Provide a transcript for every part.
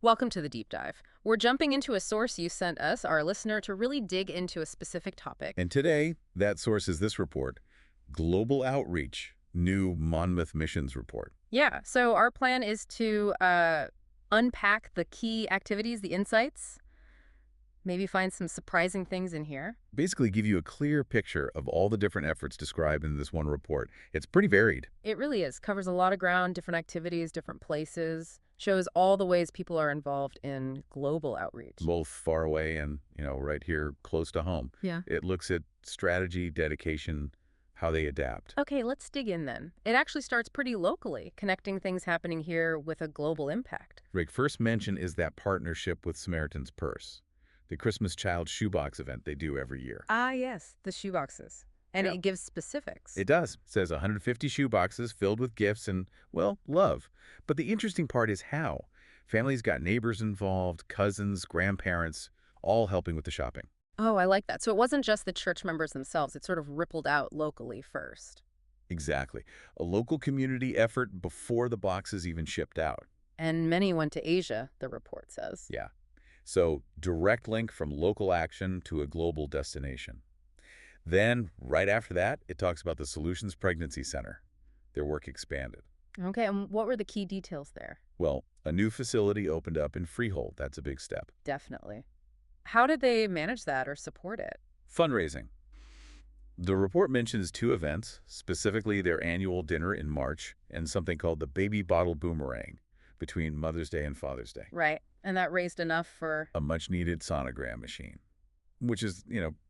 Welcome to the deep dive. We're jumping into a source you sent us, our listener, to really dig into a specific topic. And today, that source is this report, Global Outreach, new Monmouth Missions Report. Yeah, so our plan is to unpack the key activities, the insights, maybe find some surprising things in here. Basically give you a clear picture of all the different efforts described in this one report. It's pretty varied. It really is. Covers a lot of ground, different activities, different places, shows all the ways people are involved in global outreach. Both far away and, right here close to home. Yeah. It looks at strategy, dedication, how they adapt. Okay, let's dig in then. It actually starts pretty locally, connecting things happening here with a global impact. Rick, first mention is that partnership with Samaritan's Purse, the Christmas Child Shoebox event they do every year. Ah, yes, the shoeboxes. And Yeah. it gives specifics. It does. It says 150 shoeboxes filled with gifts and, well, love. But the interesting part is how. Families got neighbors involved, cousins, grandparents, all helping with the shopping. Oh, I like that. So it wasn't just the church members themselves. It sort of rippled out locally first. Exactly. A local community effort before the boxes even shipped out. And many went to Asia, the report says. Yeah. So, direct link from local action to a global destination. Then, right after that, it talks about the Solutions Pregnancy Center. Their work expanded. Okay, and what were the key details there? Well, a new facility opened up in Freehold. That's a big step. Definitely. How did they manage that or support it? Fundraising. The report mentions two events, specifically their annual dinner in March and something called the Baby Bottle Boomerang between Mother's Day and Father's Day. Right. And that raised enough for... A much-needed sonogram machine, which is,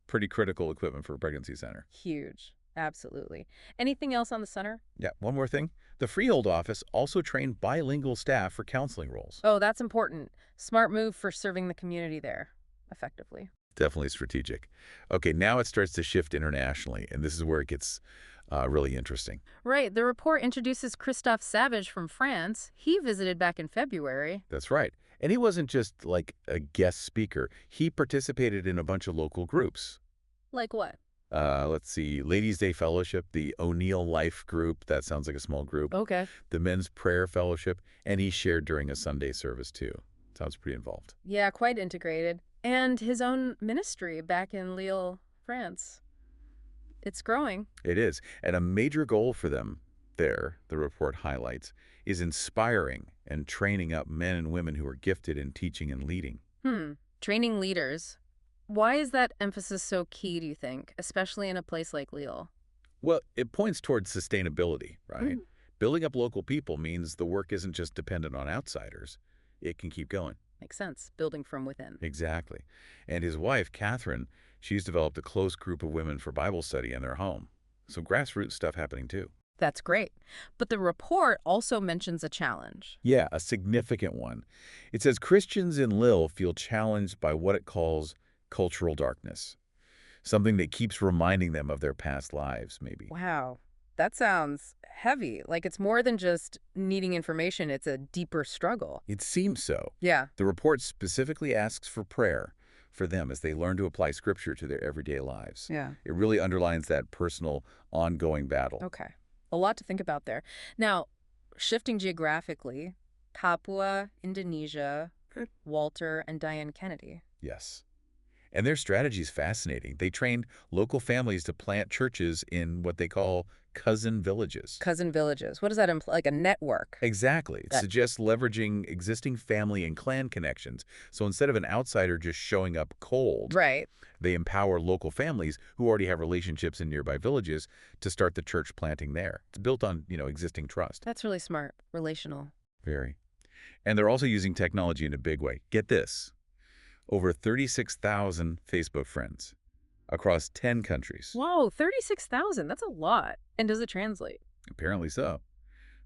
pretty critical equipment for a pregnancy center. Huge. Absolutely. Anything else on the center? Yeah, one more thing. The Freehold office also trained bilingual staff for counseling roles. Oh, that's important. Smart move for serving the community there effectively. Definitely strategic. Okay, now it starts to shift internationally, and this is where it gets really interesting. Right. The report introduces Christophe Savage from France. He visited back in February. That's right. And he wasn't just like a guest speaker. He participated in a bunch of local groups. Like what? Let's see, Ladies' Day Fellowship, the O'Neill Life Group, that sounds like a small group, Okay. the Men's Prayer Fellowship, and he shared during a Sunday service too. Sounds pretty involved. Yeah, quite integrated. And his own ministry back in Lille, France. It's growing. It is. And a major goal for them there, the report highlights, is inspiring and training up men and women who are gifted in teaching and leading. Training leaders. Why is that emphasis so key, do you think, especially in a place like Lille? Well, it points towards sustainability, right? Mm. Building up local people means the work isn't just dependent on outsiders. It can keep going. Makes sense. Building from within. Exactly. And his wife, Catherine, she's developed a close group of women for Bible study in their home. So grassroots stuff happening too. That's great. But the report also mentions a challenge. Yeah, a significant one. It says Christians in Lille feel challenged by what it calls cultural darkness, something that keeps reminding them of their past lives, maybe. Wow. That sounds heavy. Like it's more than just needing information. It's a deeper struggle. It seems so. Yeah. The report specifically asks for prayer for them as they learn to apply Scripture to their everyday lives. Yeah. It really underlines that personal, ongoing battle. Okay. A lot to think about there. Now, shifting geographically, Papua, Indonesia, Walter, and Diane Kennedy. Yes. And their strategy is fascinating. They trained local families to plant churches in what they call cousin villages. Cousin villages. What does that imply? Like a network. Exactly. It That- suggests leveraging existing family and clan connections. So instead of an outsider just showing up cold, Right. they empower local families who already have relationships in nearby villages to start the church planting there. It's built on, existing trust. That's really smart. Relational. Very. And they're also using technology in a big way. Get this. Over 36,000 Facebook friends across 10 countries. Whoa, 36,000. That's a lot. And does it translate? Apparently so.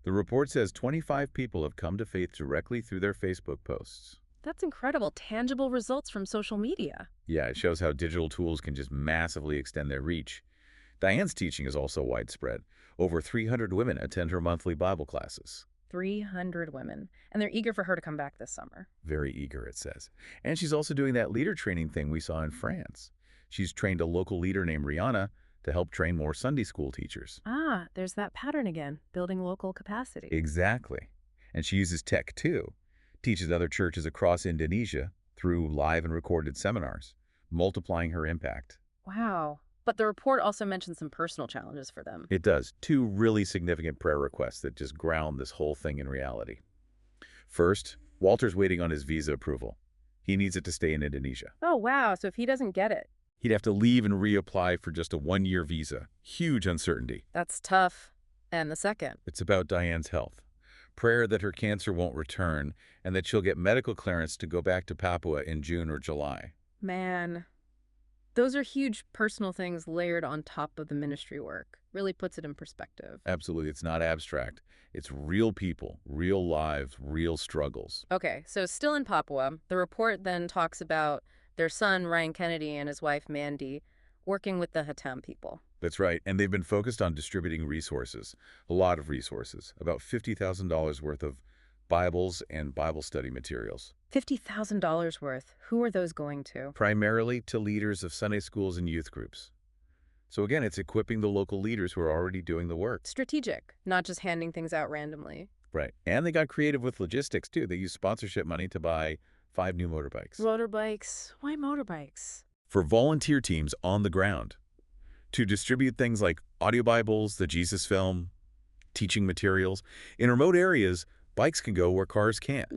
The report says 25 people have come to faith directly through their Facebook posts. That's incredible. Tangible results from social media. Yeah, it shows how digital tools can just massively extend their reach. Diane's teaching is also widespread. Over 300 women attend her monthly Bible classes. 300 women. And they're eager for her to come back this summer. Very eager, it says. And she's also doing that leader training thing we saw in France. She's trained a local leader named Rihanna to help train more Sunday school teachers. Ah, there's that pattern again, building local capacity. Exactly. And she uses tech, too, teaches other churches across Indonesia through live and recorded seminars, multiplying her impact. Wow. But the report also mentions some personal challenges for them. It does. Two really significant prayer requests that just ground this whole thing in reality. First, Walter's waiting on his visa approval. He needs it to stay in Indonesia. Oh, wow. So if he doesn't get it, He'd have to leave and reapply for just a one-year visa. Huge uncertainty. that's tough. And the second. It's about Diane's health. Prayer that her cancer won't return and that she'll get medical clearance to go back to Papua in June or July. Man, those are huge personal things layered on top of the ministry work. Really puts it in perspective. Absolutely, it's not abstract. It's real people, real lives, real struggles. Okay, so still in Papua, the report then talks about their son, Ryan Kennedy, and his wife, Mandy, working with the Hatam people. That's right, and they've been focused on distributing resources, a lot of resources, about $50,000 worth of Bibles and Bible study materials, $50,000 worth. Who are those going to? primarily to leaders of Sunday schools and youth groups. So again, it's equipping the local leaders who are already doing the work. Strategic, not just handing things out randomly. Right, and they got creative with logistics, too. They used sponsorship money to buy 5 new motorbikes. Motorbikes. Why motorbikes? For volunteer teams on the ground to distribute things like audio Bibles, the Jesus film, teaching materials. In remote areas, bikes can go where cars can't.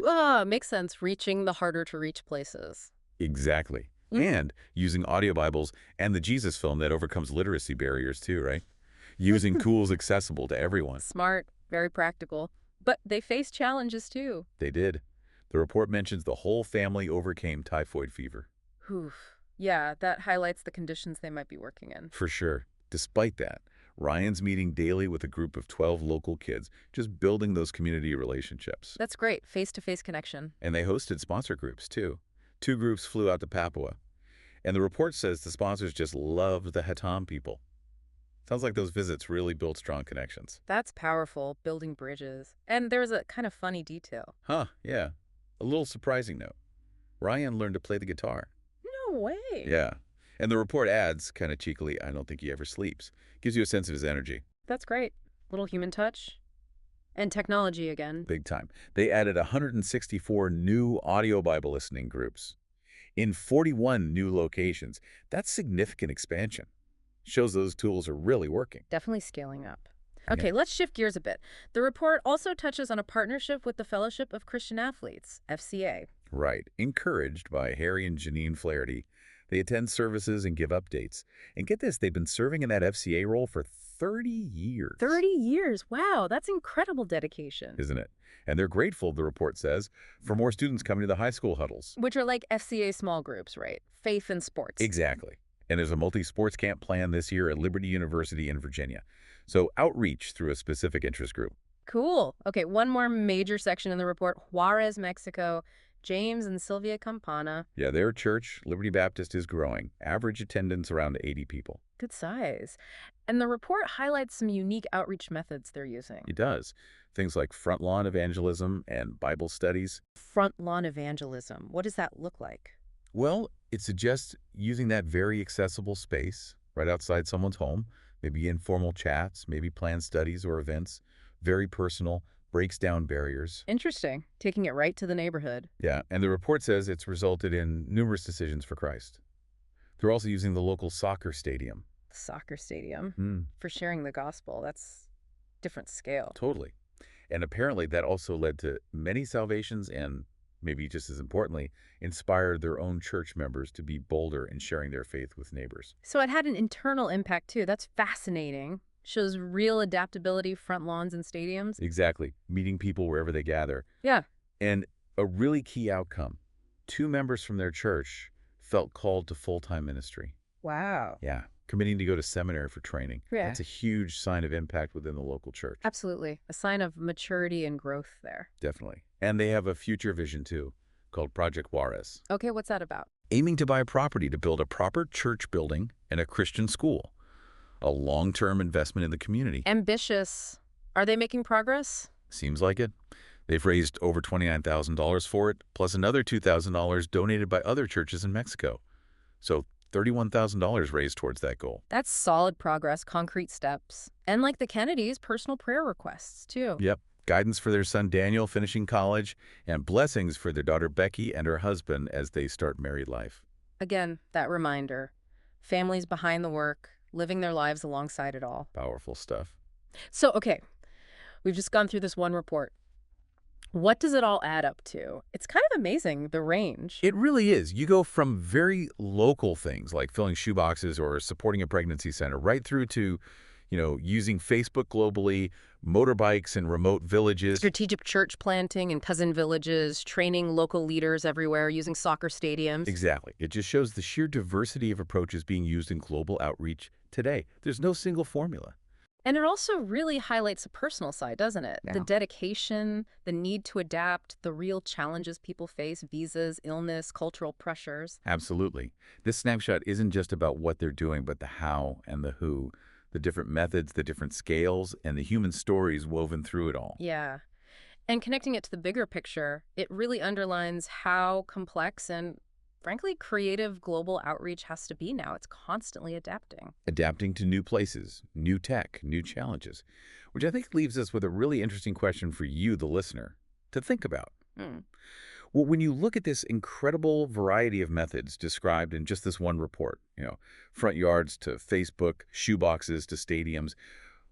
Makes sense. Reaching the harder to reach places. Exactly. Mm. And using audio Bibles and the Jesus film that overcomes literacy barriers too, right? Using tools accessible to everyone. Smart, very practical. But they face challenges too. They did. The report mentions the whole family overcame typhoid fever. Oof. Yeah, that highlights the conditions they might be working in. For sure. Despite that, Ryan's meeting daily with a group of 12 local kids, just building those community relationships. That's great. Face-to-face connection. And they hosted sponsor groups, too. 2 groups flew out to Papua. And the report says the sponsors just loved the Hatam people. Sounds like those visits really built strong connections. That's powerful, building bridges. And there's a kind of funny detail. Huh, yeah. A little surprising note. Ryan learned to play the guitar. No way. Yeah. And the report adds, kind of cheekily, I don't think he ever sleeps. Gives you a sense of his energy. That's great. Little human touch. And technology again. Big time. They added 164 new audio Bible listening groups in 41 new locations. That's significant expansion. Shows those tools are really working. Definitely scaling up. Okay, let's shift gears a bit. The report also touches on a partnership with the Fellowship of Christian Athletes, FCA. Right. Encouraged by Harry and Janine Flaherty, they attend services and give updates. And get this, they've been serving in that FCA role for 30 years. 30 years. Wow, that's incredible dedication. Isn't it? And they're grateful, the report says, for more students coming to the high school huddles. Which are like FCA small groups, right? Faith and sports. Exactly. And there's a multi-sports camp planned this year at Liberty University in Virginia. So outreach through a specific interest group. Cool. Okay, one more major section in the report. Juarez, Mexico. James and Sylvia Campana. Yeah, their church, Liberty Baptist, is growing. Average attendance around 80 people. Good size. And the report highlights some unique outreach methods they're using. It does. Things like front lawn evangelism and Bible studies. Front lawn evangelism. What does that look like? Well, it suggests using that very accessible space right outside someone's home, maybe informal chats, maybe planned studies or events, very personal, breaks down barriers. Interesting. Taking it right to the neighborhood. Yeah, and the report says it's resulted in numerous decisions for Christ. They're also using the local soccer stadium. Soccer stadium for sharing the gospel. That's different scale. Totally. And apparently that also led to many salvations and, maybe just as importantly, inspired their own church members to be bolder in sharing their faith with neighbors. So it had an internal impact too. That's fascinating. Shows real adaptability, front lawns and stadiums. Exactly. Meeting people wherever they gather. Yeah. And a really key outcome, 2 members from their church felt called to full-time ministry. Wow. Yeah. Committing to go to seminary for training. Yeah. That's a huge sign of impact within the local church. Absolutely. A sign of maturity and growth there. Definitely. And they have a future vision, too, called Project Juarez. Okay, what's that about? Aiming to buy property to build a proper church building and a Christian school. A long-term investment in the community. Ambitious. Are they making progress? Seems like it. They've raised over $29,000 for it, plus another $2,000 donated by other churches in Mexico. So $31,000 raised towards that goal. That's solid progress, concrete steps. And like the Kennedys, personal prayer requests, too. Yep. guidance for their son Daniel finishing college, and blessings for their daughter Becky and her husband as they start married life. Again, that reminder. Families behind the work, living their lives alongside it all. Powerful stuff. So, okay, we've just gone through this one report. What does it all add up to? It's kind of amazing, the range. It really is. You go from very local things like filling shoeboxes or supporting a pregnancy center right through to, using Facebook globally, motorbikes in remote villages. Strategic church planting in cousin villages, training local leaders everywhere, using soccer stadiums. Exactly. It just shows the sheer diversity of approaches being used in global outreach today. There's no single formula. And it also really highlights the personal side, doesn't it? The Yeah. dedication, the need to adapt, the real challenges people face, visas, illness, cultural pressures. Absolutely. This snapshot isn't just about what they're doing, but the how and the who, the different methods, the different scales, and the human stories woven through it all. Yeah. And connecting it to the bigger picture, it really underlines how complex and, frankly, creative global outreach has to be now. It's constantly adapting. Adapting to new places, new tech, new challenges, which I think leaves us with a really interesting question for you, the listener, to think about. Hmm. Well, when you look at this incredible variety of methods described in just this one report, front yards to Facebook, shoeboxes to stadiums,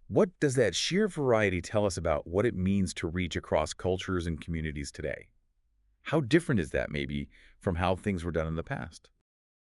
what does that sheer variety tell us about what it means to reach across cultures and communities today? How different is that maybe from how things were done in the past?